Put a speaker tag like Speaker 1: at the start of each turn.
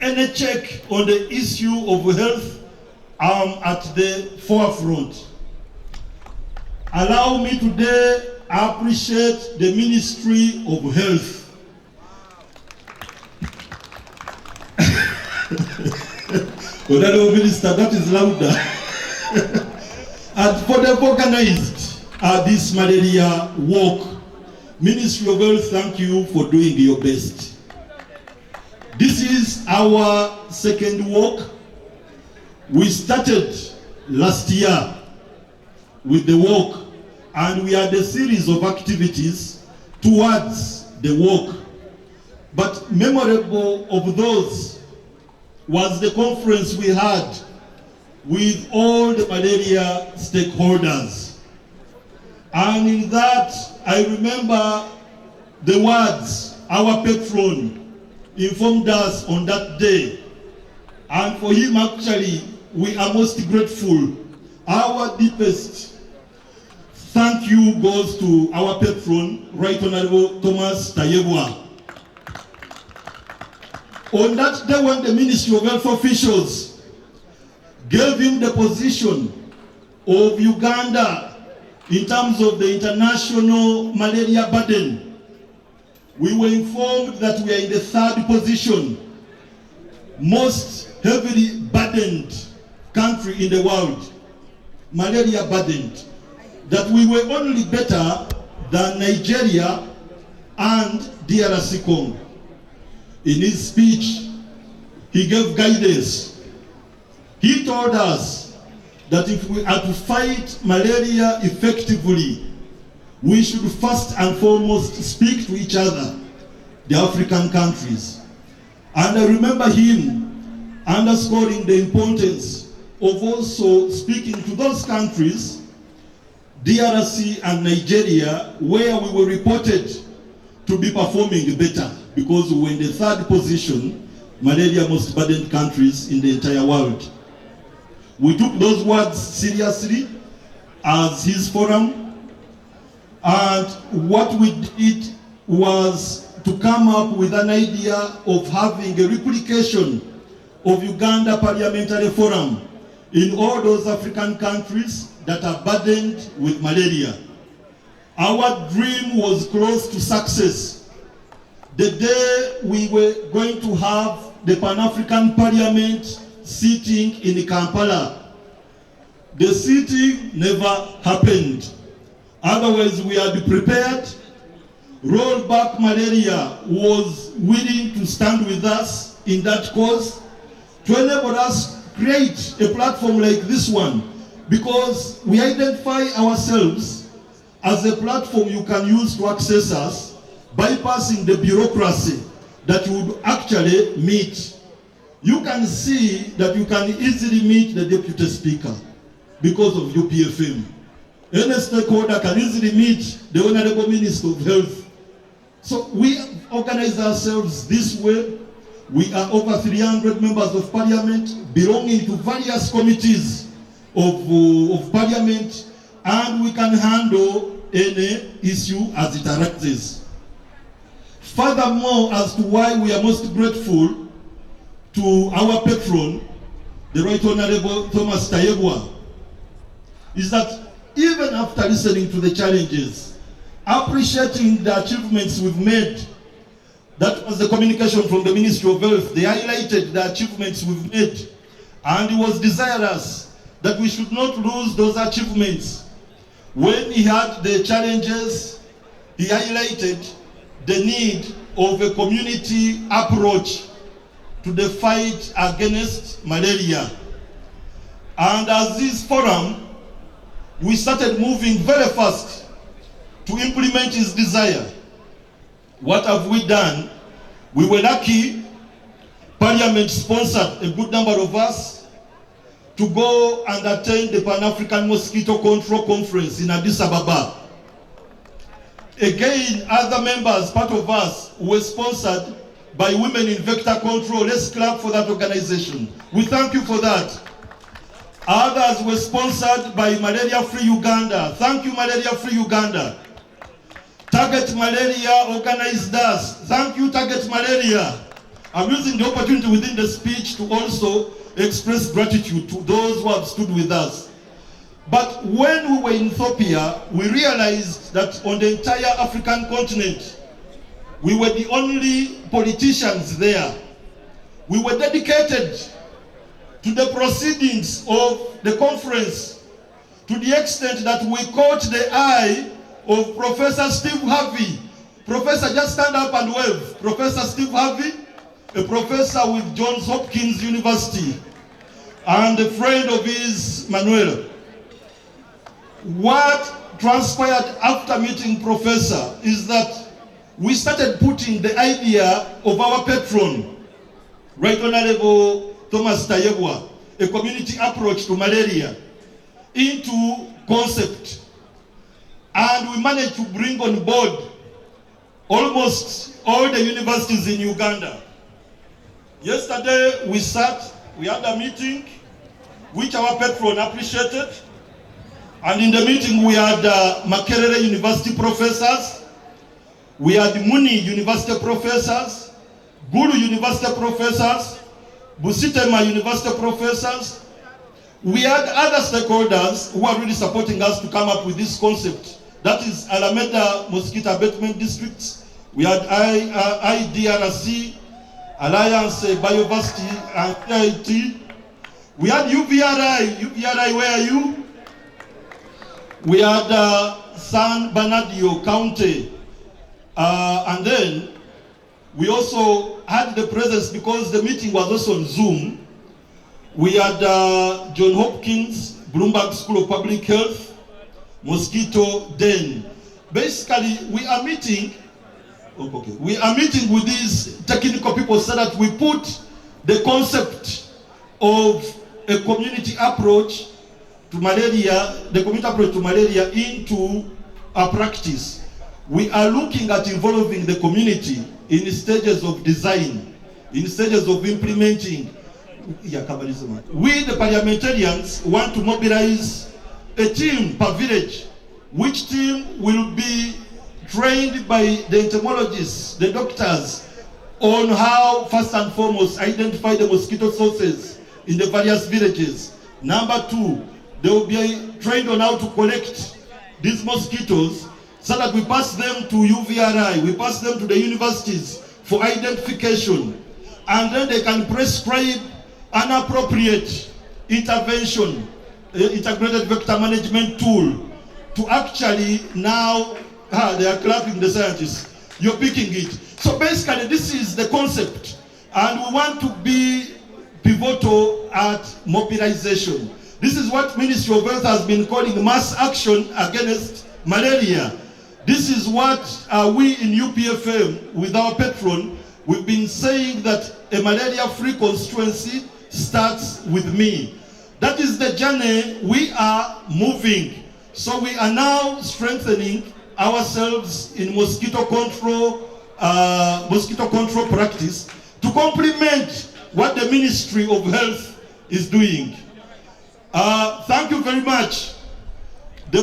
Speaker 1: Any check on the issue of health, at the forefront. Allow me today to appreciate the Ministry of Health. Honorable Minister, that is louder. And for the organized this malaria walk, Ministry of Health, thank you for doing your best. This is our second walk. We started last year with the walk, and we had a series of activities towards the walk. But memorable of those was the conference we had with all the malaria stakeholders. And in that, I remember the words our patron informed us on that day. And for him, actually, we are most grateful. Our deepest thank you goes to our patron, Right Honorable Thomas Tayebwa. On that day when the Ministry of Health officials gave him the position of Uganda in terms of the international malaria burden, we were informed that we are in the third position, most heavily burdened country in the world, malaria burdened, that we were only better than Nigeria and DRC Congo. In his speech, he gave guidance. He told us that if we are to fight malaria effectively, we should first and foremost speak to each other, the African countries. And I remember him underscoring the importance of also speaking to those countries, DRC and Nigeria, where we were reported to be performing better, because we were in the third position, malaria most burdened countries in the entire world. We took those words seriously as his forum, and what we did was to come up with an idea of having a replication of Uganda Parliamentary Forum in all those African countries that are burdened with malaria. Our dream was close to success. The day we were going to have the Pan-African Parliament sitting in Kampala, the sitting never happened. Otherwise, we had prepared. Rollback Malaria was willing to stand with us in that cause to enable us create a platform like this one, because we identify ourselves as a platform you can use to access us, bypassing the bureaucracy that you would actually meet. You can see that you can easily meet the Deputy Speaker because of UPFM. Any stakeholder can easily meet the Honorable Minister of Health. So we organize ourselves this way. We are over 300 members of parliament belonging to various committees of parliament, and we can handle any issue as it arises. Furthermore, as to why we are most grateful to our patron, the Right Honorable Thomas Tayebwa, is that even after listening to the challenges, appreciating the achievements we've made, that was the communication from the Ministry of Health. They highlighted the achievements we've made, and it was desirous that we should not lose those achievements. When he had the challenges, he highlighted the need of a community approach to the fight against malaria. And as this forum, we started moving very fast to implement his desire. What have we done? We were lucky. Parliament sponsored a good number of us to go and attend the Pan-African Mosquito Control Conference in Addis Ababa. Again, other members, part of us, were sponsored by Women in Vector Control. Let's clap for that organization. We thank you for that. Others were sponsored by Malaria Free Uganda. Thank you, Malaria Free Uganda. Target Malaria organized us. Thank you, Target Malaria. I'm using the opportunity within the speech to also express gratitude to those who have stood with us. But when we were in Ethiopia, we realized that on the entire African continent, we were the only politicians there. We were dedicated to the proceedings of the conference to the extent that we caught the eye of Professor Steve Harvey. Professor, just stand up and wave. Professor Steve Harvey, a professor with Johns Hopkins University, and a friend of his, Manuel. What transpired after meeting Professor is that we started putting the idea of our patron, Right Honorable Thomas Tayebwa, a community approach to malaria, into concept. And we managed to bring on board almost all the universities in Uganda. Yesterday we had a meeting which our patron appreciated. And in the meeting we had Makerere University professors, we had Muni University professors, Gulu University professors, Busitema University professors. We had other stakeholders who are really supporting us to come up with this concept. That is Alameda Mosquito Abatement Districts. We had IDRC, Alliance Biodiversity and IT. We had UVRI. UVRI, where are you? We had San Bernardino County. And then we also had the presence, because the meeting was also on Zoom. We had John Hopkins, Bloomberg School of Public Health, Mosquito Den. Basically, we are meeting with these technical people so that we put the concept of a community approach to malaria, into a practice. We are looking at involving the community in stages of design, in stages of implementing. We, the parliamentarians, want to mobilize a team per village, which team will be trained by the entomologists, the doctors, on how, first and foremost, identify the mosquito sources in the various villages. Number two, they will be trained on how to collect these mosquitoes so that we pass them to UVRI, we pass them to the universities for identification, and then they can prescribe an appropriate intervention, integrated vector management tool to actually now, they are clapping the scientists, you're picking it. So basically this is the concept, and we want to be pivotal at mobilization. This is what Ministry of Health has been calling mass action against malaria. This is what we in UPFM, with our patron, we've been saying that a malaria-free constituency starts with me. That is the journey we are moving. So we are now strengthening ourselves in mosquito control practice to complement what the Ministry of Health is doing. Thank you very much.